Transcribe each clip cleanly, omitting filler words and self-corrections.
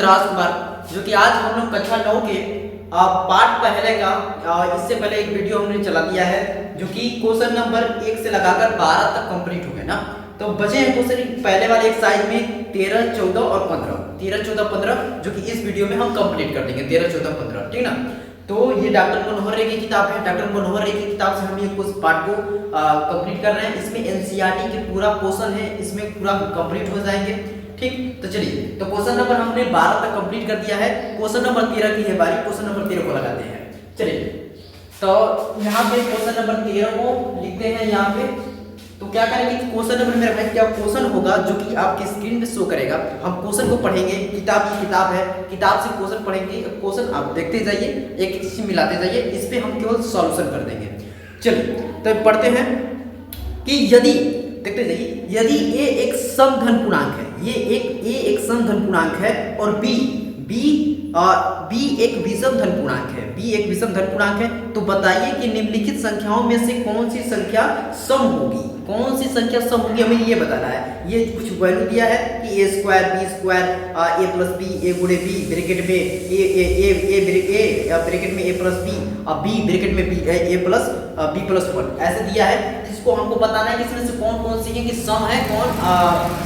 हूं राजकुमार, जो कि आज हम लोग कक्षा 9 के पार्ट पहले का इससे पहले एक वीडियो हमने चला दिया है, जो कि क्वेश्चन नंबर 1 से लगाकर 12 तक कंप्लीट हो गए ना। तो बचे हैं क्वेश्चन पहले वाले एक्सरसाइज में 13, 14 और 15, 13, 14, 15, जो कि इस वीडियो में हम कंप्लीट कर देंगे 13, 14, 15, ठीक ना। तो ये डॉक्टर मनोहर रे की किताब है। डॉक्टर मनोहर रे की किताब से हम ये कुछ पार्ट को कंप्लीट कर रहे हैं। इसमें एनसीईआरटी के पूरा पोर्शन है, इसमें पूरा कंप्लीट हो जाएंगे, ठीक। तो चलिए, तो क्वेश्चन नंबर हमने 12 तक कंप्लीट कर दिया है। क्वेश्चन नंबर 13 की है बारी, क्वेश्चन नंबर 13 को लगाते हैं। चलिए, तो यहाँ पे क्वेश्चन नंबर 13 को लिखते हैं यहाँ पे। तो क्या करेंगे, क्वेश्चन नंबर मेरा भाई क्या क्वेश्चन होगा जो कि आपकी स्क्रीन पे शो करेगा। हम क्वेश्चन को पढ़ेंगे, किताब की किताब है, किताब से क्वेश्चन पढ़ेंगे। क्वेश्चन आप देखते जाइए, एक एक चीज मिलाते जाइए, इस पे हम केवल सॉल्यूशन कर देंगे। चलिए, तो पढ़ते हैं कि यदि, देखते जाइए, यदि ए एक समधन पूर्णांक है, ए एक समधन पूर्णांक है और बी एक विषम धन पूर्णांक है, बी एक विषम धन पूर्णांक है, तो बताइए कि निम्नलिखित संख्याओं में से कौन सी संख्या सम होगी। कौन सी संख्या सम होगी हमें ये बताना है। ये कुछ वैल्यू दिया है कि a square b square a plus B a गुणे b ब्रैकेट में a ब्रैकेट में a प्लस b और b ब्रैकेट में a प्लस b प्लस 1 ऐसे दिया है। इसको हमको बताना है कि इसमें से कौन कौन सी है कि सम है, कौन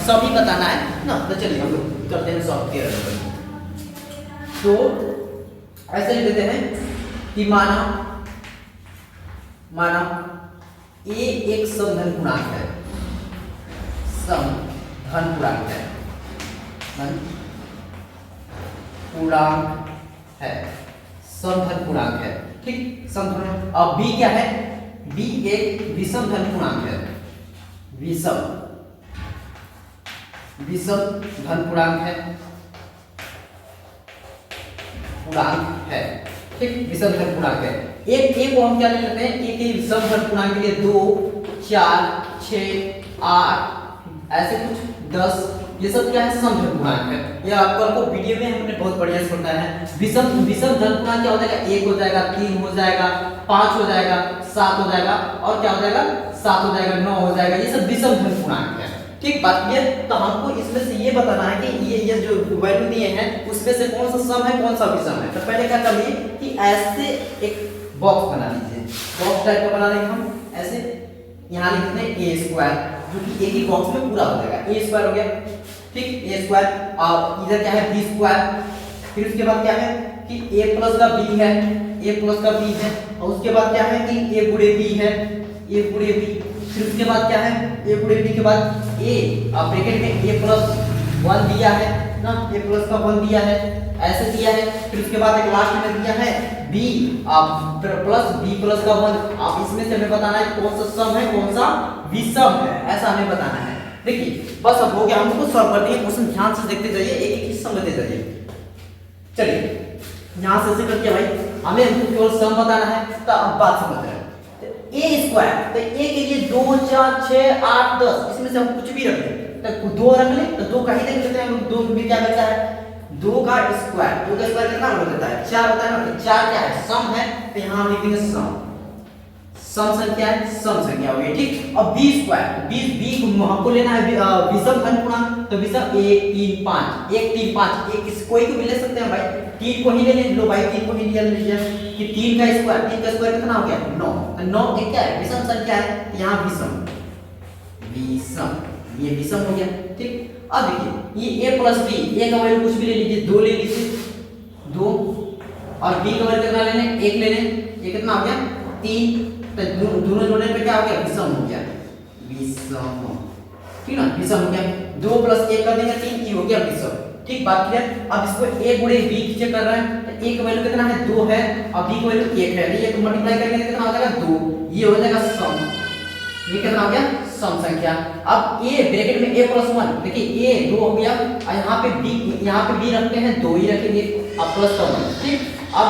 सम ही बताना है ना। तो चलिए हम लोग करते हैं सॉल्व किया। तो ऐसे लिख देते हैं कि माना ए एक समधन पूर्णांक है, समधन पूर्णांक है, समधन पूर्णांक है, ठीक। समधन। अब बी क्या है, बी एक विषम धन पूर्णांक है, विषम धन पूर्णांक है, ठीक। विषम धन पूर्णांक है। एक को हम क्या ले लेते हैं, एक ही विषम धन पूर्णांक के लिए 2, 4, 6, 8 ऐसे कुछ 10, ये सब क्या है, समधन पूर्णांक है। ये आपको वीडियो में हमने बहुत बढ़िया से बताया है। विषम धन पूर्णांक क्या हो जाएगा, 1 हो जाएगा, 3 हो जाएगा, 5 हो जाएगा, 7 हो जाएगा और क्या हो जाएगा, 7 हो जाएगा, 9 हो जाएगा। ये सब विषम धन पूर्णांक है, ठीक। बात ये, तो हमको इसमें से ये बताना है कि ये जो वैल्यू दिए हैं उसमें से कौन सा सम है, कौन सा विषम है। तो पहले क्या करिए कि ऐसे एक बॉक्स बना लीजिए, बॉक्स टाइप का बना लेंगे हम ऐसे। यहाँ लिखते हैं ए स्क्वायर, जो कि एक ही बॉक्स में पूरा हो जाएगा। ए स्क्वायर हो गया, ठीक। ए स्क्वायर, और इधर क्या है, बी स्क्वायर। फिर उसके बाद क्या है कि ए प्लस का बी है, ए प्लस का बी है, और उसके बाद क्या है कि ए गुणे बी है, ए गुणे बी। फिर उसके बाद क्या है, ए गुणे बी के बाद ए ब्रैकेट में a प्लस 1 दिया है ना, a प्लस का 1 दिया है, ऐसे दिया है। फिर उसके बाद एक लास्ट में दिया है b प्लस b प्लस का 1। अब इसमें से हमें बताना है कौन सा सम है, कौन सा विषम है, ऐसा हमें बताना है। देखिए, बस अब हो गया, हम इसको सॉल्व कर दिए। क्वेश्चन ध्यान से देखते जाइए, एक एक चीज समझते जाइए। चलिए, यहां से ऐसे करके भाई हमें केवल सम बताना है, तो अब बात समझ रहे हैं। ए स्क्वायर, तो ए के लिए 2, 4, 6, 8, 10, इसमें से हम कुछ भी रख लें। तो 2 रख ले तो 2 का ही देख लेते हैं हम। 2 में क्या बचता है, 2 का स्क्वायर, 2 का स्क्वायर कितना हो जाता है, 4 होता है ना। तो 4 क्या है, सम है, तो यहां हम लिखेंगे सम संख्या है, सम संख्या हो गई, ठीक। और बी स्क्वायर, बी को हमको लेना है विषम धन पूर्णांक, तो विषम 1, 3, 5, 1, 3, 5, एक किसी कोई को भी ले सकते हैं भाई, 3 को ही ले लें। लो भाई 3 को ही ले लीजिए कि 3 का स्क्वायर कितना हो गया, 9। तो 9 एक क्या है, विषम संख्या है, तो यहाँ विषम, ये विषम हो गया, ठीक। अब देखिए ये a प्लस b, a का वैल्यू कुछ भी ले लीजिए, 2 ले लीजिए, 2, और b का वैल्यू कितना लेने, 1 ले लें। ये कितना हो गया, 3। तो दोनों जोड़ने पे क्या हो गया, विषम हो गया, विषम, ठीक ना, विषम हो गया। 2 प्लस 1 कर देंगे 3, ये हो गया विषम, ठीक। बात क्लियर। अब इसको a गुणे b नीचे कर रहे हैं, तो a का वैल्यू कितना है, 2 है, और b का वैल्यू 1 है, ये तो मल्टीप्लाई करेंगे कितना हो जाएगा, 2, ये हो जाएगा सम। ये कितना हो गया, सम संख्या। अब a ब्रैकेट में a प्लस 1, देखिए a 2 हो गया, और यहाँ पे b रखते हैं, 2 ही रखेंगे, अब प्लस का 1, ठीक। अब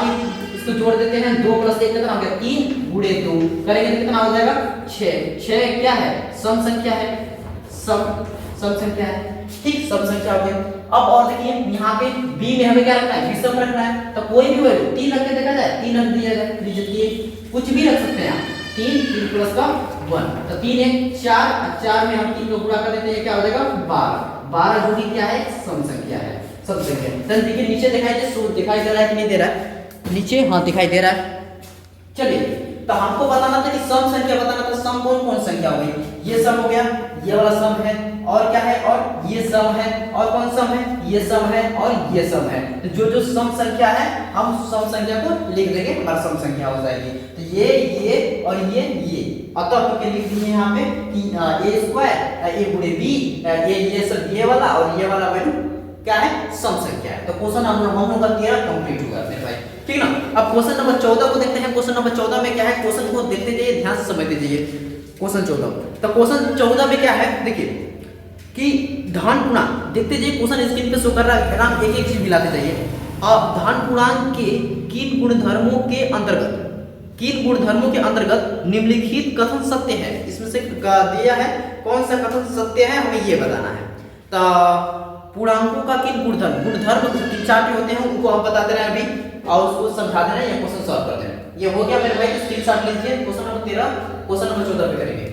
इसको जोड़ देते हैं, 2 प्लस 1 कितना हो गया, 3 गुणे 2 करेंगे तो कितना हो जाएगा, 6। 6 क्या है, सम संख्या है, सम संख्या है, ठीक। सम संख्या हो गया। अब और देखिए यहाँ पे b में हमें क्या रखना है, विषम रखना है, तो कोई भी वैल्यू 3 रख के देखा जाए, 3 रख दिया जाए, लीजिए कुछ भी रख सकते हैं आप, 3 प्लस का 1, तो 3 1 4, 4 में हम 3 को गुणा कर देते हैं, क्या हो जाएगा 12। 12 जो कि क्या है, सम संख्या है, सम संख्या। तो देखिए नीचे दिखाई दे रहा है कि नहीं दे रहा है? नीचे हाँ दिखाई दे रहा है। चलिए तो हमको बताना था कि सम संख्या बताना था। सम कौन कौन संख्या हो गई? ये सम हो गया, ये वाला सम है, और क्या है? और ये सम है, और कौन सम है? ये सम है, और ये सम है। तो जो जो सम संख्या है हम सम संख्या को लिख देंगे, हमारा सम संख्या हो जाएगी। तो ये और ये अतः के लिख दिए यहाँ पे कि a स्क्वायर a गुणे b, ये सब ये वाला और ये वाला वैल्यू क्या है? सम संख्या है। तो क्वेश्चन हम लोग का 13 कंप्लीट हुआ अपने भाई, ठीक ना। अब क्वेश्चन नंबर 14 को देखते हैं। क्वेश्चन नंबर 14 में क्या है? क्वेश्चन को देखते जाइए, ध्यान से समझते जाइए। क्वेश्चन 14, तो क्वेश्चन 14 में क्या है? देखिए कि धन पूर्णांक, देखते जाइए क्वेश्चन स्क्रीन पे शो कर रहा है, हम एक एक चीज मिलाते जाइए। अब धन पूर्णांक के किन गुणधर्मों के अंतर्गत निम्नलिखित कथन सत्य है? इसमें से दिया है कौन सा कथन सत्य है, हमें ये बताना है। तो पूर्णांकों का किन गुणधर्म 4 होते हैं, उनको हम बताते रहे अभी, और उसको समझा देना या क्वेश्चन सॉल्व कर देना। ये हो गया मेरे भाई, तो स्क्रीनशॉट लीजिए। क्वेश्चन नंबर 13 क्वेश्चन नंबर 14 पे करेंगे,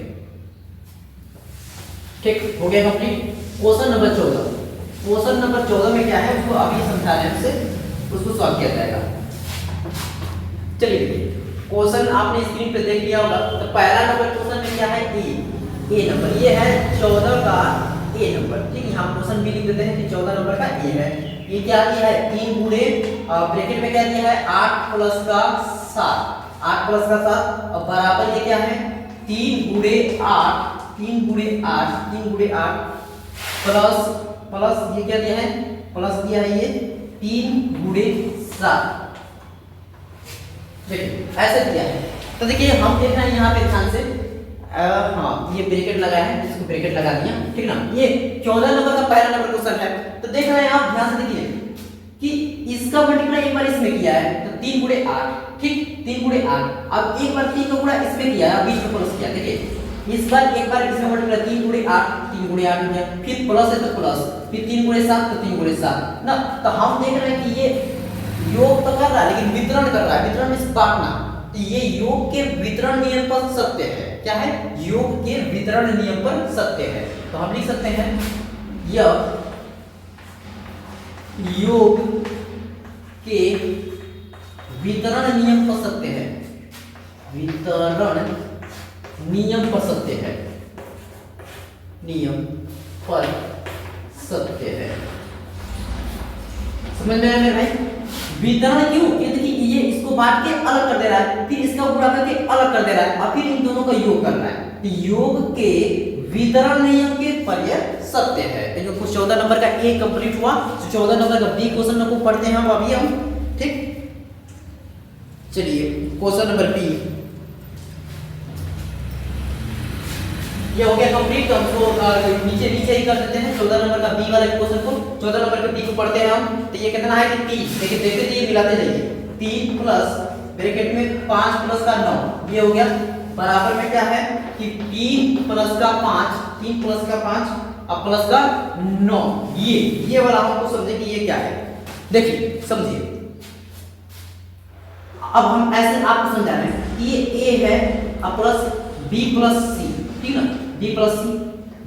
ठीक हो गया कंप्लीट। क्वेश्चन नंबर 14 में क्या है उसको अभी समझाने से उसको सॉल्व किया जाएगा। चलिए देखिए क्वेश्चन आपने स्क्रीन पे देख लिया होगा। तो पहला नंबर क्वेश्चन में क्या है? ए नंबर, ये है 14 का ए नंबर, ठीक है। हम क्वेश्चन भी लिख देते हैं कि 14 नंबर का ए है। ये क्या दिया है? 3 गुणे ब्रैकेट में क्या दिया है? 8 प्लस का 7 और बराबर ये क्या है? 3 गुणे 8 प्लस ये क्या दिया है? प्लस दिया है ये 3 गुणे 7, देखिए ऐसे दिया है। तो देखिए हम देख रहे हैं यहाँ पे ध्यान से, हाँ ये ब्रैकेट लगाया है, इसको ब्रैकेट लगा दिया, ठीक ना। ये 14 नंबर का पहला नंबर क्वेश्चन है। तो देख रहे हैं आप ध्यान से देखिए कि इसका मल्टीप्लाई एक बार इसमें किया है तो 3 गुणे 8, ठीक 3 गुणे 8। अब एक बार 3 का गुणा इसमें किया है, बीच में प्लस किया, देखिए इस बार एक बार इसमें मल्टीप्लाई 3 गुणे 8 हो गया, फिर प्लस है तो प्लस, फिर 3 गुणे 7 तो 3 गुणे 7 ना। तो हम देख रहे हैं कि ये योग तो कर रहा है लेकिन वितरण कर रहा है, वितरण मींस बांटना। तो ये योग के वितरण नियम पर सत्य है। क्या है? योग के वितरण नियम पर सत्य है। तो हम लिख सकते हैं यह योग के वितरण नियम पर सत्य है, वितरण नियम पर सत्य है, नियम पर सत्य है। समझ में आया मेरे भाई? वितरण क्यों? ये देखिए ये इसको बांट के अलग कर दे रहा है, फिर इसका गुणा करके अलग कर दे रहा है, और फिर इन दोनों का योग कर रहा है। योग के वितरण नियम के पर यह सत्य है। तो जो 14 नंबर का ए कंप्लीट हुआ, तो 14 नंबर का बी क्वेश्चन को पढ़ते हैं हम अभी हम, ठीक। चलिए क्वेश्चन नंबर बी ये हो गया कंप्लीट। तो हमको नीचे ही कर देते हैं 14 नंबर का बी वाले क्वेश्चन को। 14 नंबर के बी को पढ़ते हैं हम। तो ये कितना है कि 3, देखिए देखते जाइए मिलाते जाइए। 3 प्लस ब्रैकेट में 5 प्लस का 9, ये हो गया बराबर में क्या है कि 3 प्लस का 5 और प्लस का 9, ये वाला हमको समझे कि ये क्या है। देखिए समझिए, अब हम ऐसे आपको समझा रहे हैं कि ये ए है और प्लस बी प्लस सी, ठीक ना, बी प्लस सी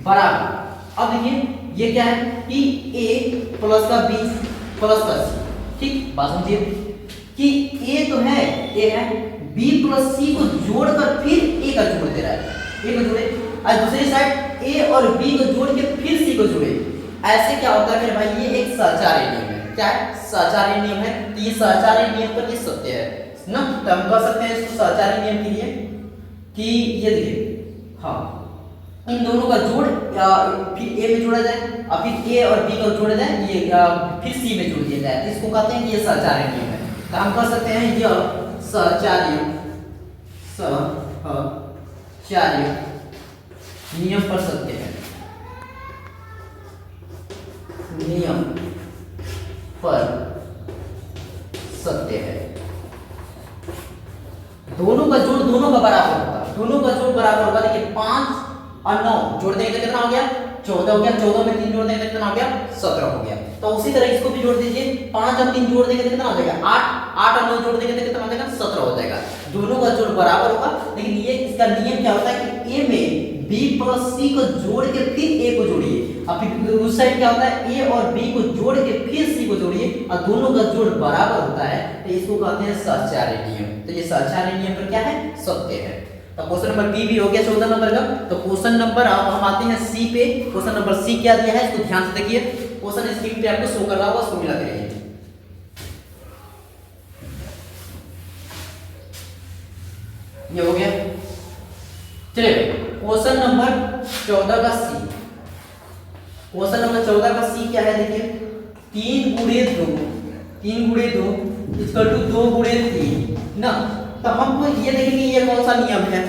बराबर। अब देखिए ये क्या है कि a प्लस का b प्लस का c, ठीक। बात समझिए कि a तो है, a है, b प्लस c को जोड़कर फिर a का जोड़ दे रहा है, a को जोड़े, और दूसरी साइड a और b को जोड़ के फिर c को जोड़े। ऐसे क्या होता है मेरे भाई? ये एक सहचार्य नियम है। क्या है? सहचार्य नियम है। तो ये सहचार्य नियम पर ये सत्य है ना। तो हम कह सकते हैं इसको सहचार्य नियम के लिए कि ये देखिए, हाँ इन दोनों का जोड़ फिर ए में जोड़ा जाए और फिर ए और बी को जोड़ा जाए, ये फिर सी में जोड़ दिया जाए। तो इसको कहते हैं कि ये सहचार्य नियम है। तो हम कह सकते हैं यह सहचार्य नियम पर सत्य है, नियम पर सत्य है। दोनों का जोड़ दोनों का बराबर होगा, दोनों का जोड़ बराबर होगा। देखिए 5 और 9 जोड़ देंगे तो कितना हो गया? 14 हो गया। 14 में 3 जोड़ देंगे तो कितना हो गया? 17 हो गया। तो उसी तरह इसको भी जोड़ दीजिए। 5 और 3 जोड़ देंगे तो कितना हो जाएगा? 8। 8 और 9 जोड़ देंगे तो कितना हो जाएगा? 17 हो जाएगा। दोनों का जोड़ बराबर होगा। लेकिन ये इसका नियम क्या होता है कि ए में बी प्लस सी को जोड़ के फिर ए को जोड़िए, अब फिर उस साइड क्या होता है, ए और बी को जोड़ के फिर सी को जोड़िए और दोनों का जोड़ बराबर होता है, तो इसको कहते हैं सहचारी नियम। तो ये सहचारी नियम पर क्या है, सत्य है। तो क्वेश्चन नंबर बी भी हो गया 14 नंबर का। तो क्वेश्चन नंबर अब हम आते हैं सी पे। क्वेश्चन नंबर सी क्या दिया है, इसको ध्यान से देखिए। क्वेश्चन स्क्रीन पे आपको शो कर रहा होगा, उसको मिलाते रहिए। ये हो गया। चलिए क्वेश्चन नंबर 14 का सी। क्वेश्चन नंबर 14 का सी क्या है, देखिए 3 गुणे 2 इक्वल टू 2 गुणे 3 ना। तो हमको ये देखेंगे ये कौन सा नियम है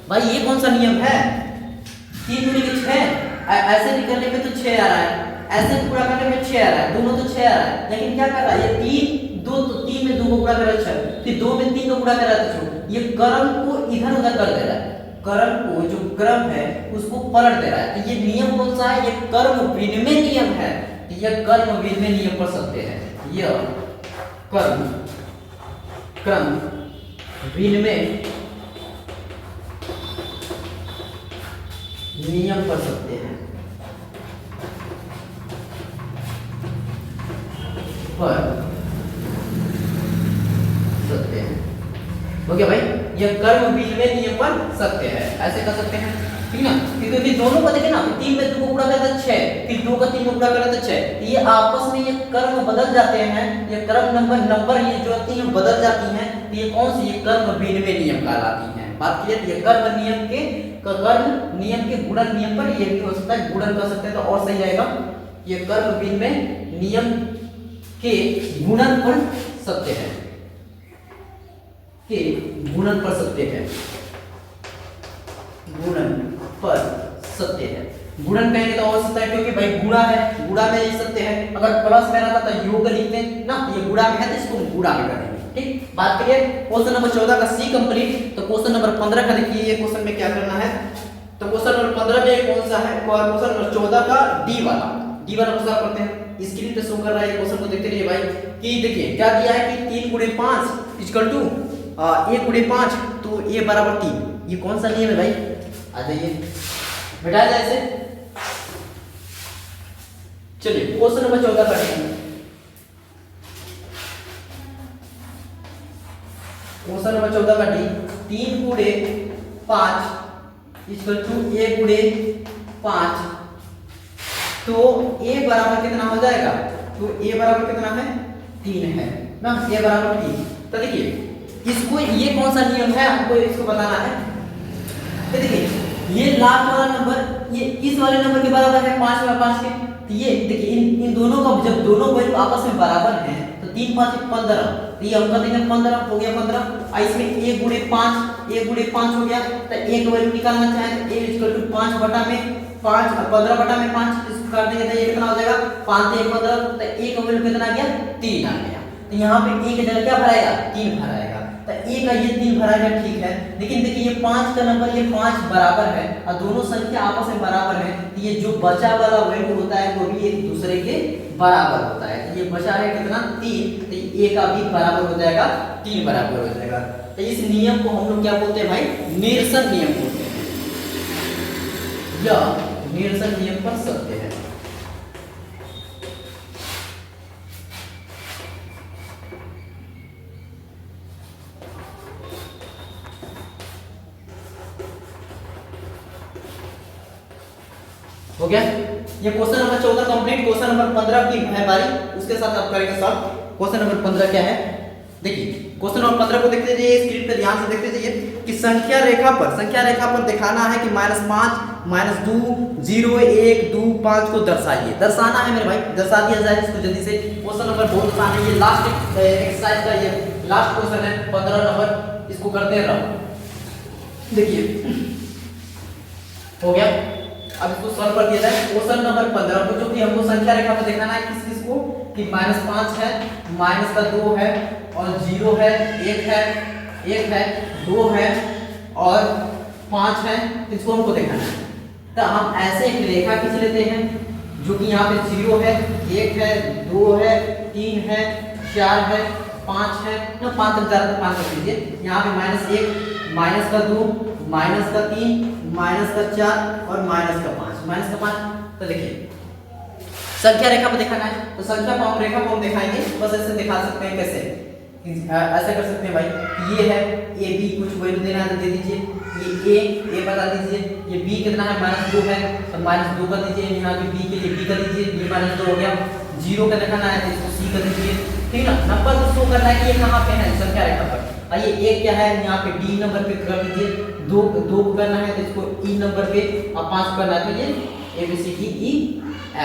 भाई, ये कौन सा नियम है, 3 गुणे 6, ऐसे भी करने पे तो 6 आ रहा है, ऐसे पूरा करने पे 6 आ रहा है, दोनों तो 6 आ रहा है, लेकिन क्या कर रहा है ये 3 में 2 को गुणा कर रहा है 6, फिर 2 में 3 को गुणा कर रहा है 6, ये क्रम को इधर उधर कर दे रहा है, क्रम को जो क्रम है उसको पलट दे रहा है। तो ये नियम कौन सा है, ये कर्म विनिमय नियम है। तो यह कर्म विनिमय नियम पढ़ सकते हैं, यह क्रम विनिमय नियम पढ़ सकते हैं, हो गया भाई, यह कर्म विनिमय नियम पर सत्य है, ऐसे कर सकते हैं, ठीक ना। क्योंकि दोनों को देखे ना, 3 में 2 को गुणा करता है 6, फिर 2 का 3 में गुणा करता है 6, ये आपस में ये कर्म बदल जाते हैं, ये कर्म नंबर ये जो आती हैं बदल जाती हैं, तो ये कौन सी, ये कर्म विनिमय नियम कहलाती हैं। बात क्लियर, ये कर्म नियम के गुणन नियम पर ये भी हो सकता है, गुणन कर सकते हैं तो और सही रहेगा। ये कर्म विनिमय नियम के गुणन पर सत्य है, के गुणन पर सत्य है, गुणन पर सत्य है। गुणन कहेंगे तो और सत्य है, क्योंकि भाई गुणा है, गुणा में ये सत्य है। अगर प्लस में रहता तो योग लिखते हैं ना, ये गुणा में है तो इसको गुणा में करेंगे, ठीक। बात करिए क्वेश्चन नंबर 14 का सी कंप्लीट। तो क्वेश्चन नंबर 15 का देखिए, ये क्वेश्चन में क्या करना है। तो क्वेश्चन नंबर 15 में कौन सा है, क्वेश्चन नंबर 14 का डी वाला क्वेश्चन करते हैं। स्क्रीन पे शो कर रहा है, क्वेश्चन को देखते रहिए भाई। कि देखिए क्या दिया है कि 3 गुणे 5 इक्वल टू 1 गुणे 5, तो ए बराबर 3। ये कौन सा नियम है भाई, आ जाइए बैठा जाए इसे। चलिए क्वेश्चन नंबर 14 पढ़ेंगे। क्वेश्चन नंबर 14 का डी, 3 गुणे 5 इक्वल टू 1 गुणे 5, तो a बराबर कितना हो जाएगा, तो a बराबर कितना है 3 है ना, a बराबर 3। तो देखिए इसको, ये कौन सा नियम है हमको इसको बताना है। तो देखिए ये लास्ट वाला नंबर ये इस वाले नंबर के बराबर है 5 में 5 के, तो ये देखिए इन दोनों का जब दोनों वैल्यू आपस में बराबर हैं तो 3 5 15, तो ये हम कर देंगे 15 हो गया 15। इसमें 1 गुणे 5 हो गया, तो a का वैल्यू निकालना चाहे तो a इक्वल टू 5 बटा में 5, 15 बटा में 5 इसको कर देंगे तो ये कितना हो जाएगा 5 से 1 15, तो a का वैल्यू कितना आ गया 3 आ गया। तो यहाँ पे a की जगह क्या भराएगा 3 भराएगा, तो a का ये 3 भराएगा, ठीक है। लेकिन देखिए ये 5 का नंबर, ये 5 बराबर है और दोनों संख्या आपस में बराबर है, तो ये जो बचा वाला वैल्यू होता है वो भी एक दूसरे के बराबर होता है। तो ये बचा है कितना 3, तो a का भी बराबर हो जाएगा 3 बराबर हो जाएगा। तो इस नियम को हम लोग क्या बोलते हैं भाई, निरसन नियम बोलते हैं, या निरसन नियम पर सत्य है। हो गया ये question number 14 complete. Question number 15 की है बारी, उसके साथ आप करेंगे सॉल्व। क्वेश्चन नंबर 15 क्या है, देखिए क्वेश्चन नंबर 15 को देखते जाइए, स्क्रीन पे ध्यान से देखते जाइए कि संख्या रेखा पर दिखाना है कि -5 -2 0 1 2 5 को दर्शाइए। दर्शाना है मेरे भाई, दर्शा दिया जाए इसको जल्दी से। क्वेश्चन नंबर बहुत आसान है, ये लास्ट एक्सरसाइज का ये लास्ट क्वेश्चन है 15 नंबर, इसको करते हैं रहो। देखिए हो गया, अब इसको सॉल्व कर दिया जाए। क्वेश्चन नंबर 15 को जो कि हमको संख्या रेखा पर दिखाना है किस को, कि -5 है, माइनस का 2 है और 0 है, 1 है 2 है और 5 है, इसको हमको दिखाना है। तो हम ऐसे एक रेखा खींच लेते हैं जो कि यहाँ पे 0 है, 1 है, 2 है, 3 है, 4 है, 5 है ना, 5 तक ज़्यादा 5 रख लीजिए। यहाँ पे -1 -2 -3 माइनस का 4 और माइनस का 5, माइनस का 5। तो देखिए संख्या रेखा पर दिखाना है, तो संख्या को हम रेखा को हम दिखाएंगे, बस ऐसे दिखा सकते हैं। कैसे ऐसा कर सकते हैं भाई, ये है ए बी, कुछ वैल्यू देना है तो दे दीजिए, ये ए बता दीजिए, ये बी कितना है -2 है तो -2 कर दीजिए, यहाँ पे बी के लिए बी कर दीजिए, बी -2 हो गया। 0 का दिखाना है तो इसको सी कर दीजिए, ठीक ना। नंबर को शो करना है कि ये कहाँ पे है संख्या रेखा पर, और ये एक क्या है यहाँ पे डी नंबर पे कर दीजिए, 2 को करना है तो इसको ई नंबर पे, और 5 करना है तो ये A B C D E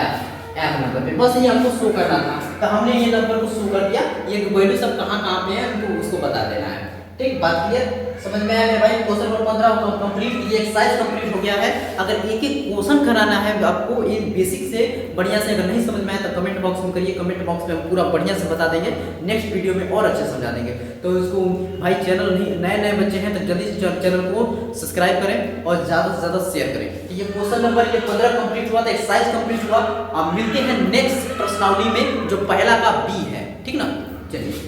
F number पे, बस ये हमको शो करना था। तो हमने ये नंबर को शो कर दिया, ये वैल्यू सब कहाँ पे है हमको उसको बता देना है। ठीक, बात क्लियर, समझ में आया भाई। क्वेश्चन नंबर 15 कंप्लीट, ये एक्सरसाइज कंप्लीट हो गया है। अगर एक एक क्वेश्चन कराना है आपको ये बेसिक से बढ़िया से, अगर नहीं समझ में आया तो कमेंट बॉक्स में करिए, कमेंट बॉक्स में हम पूरा बढ़िया से बता देंगे, नेक्स्ट वीडियो में और अच्छे समझा देंगे। तो इसको भाई चैनल नहीं, नए बच्चे हैं तो जल्दी से चैनल को सब्सक्राइब करें और ज़्यादा से ज़्यादा शेयर करें। ये क्वेश्चन नंबर 15 कंप्लीट हुआ था, एक्सरसाइज कंप्लीट हुआ। अब मिलते हैं नेक्स्ट प्रश्नावली में जो पहला का बी है, ठीक ना। चलिए।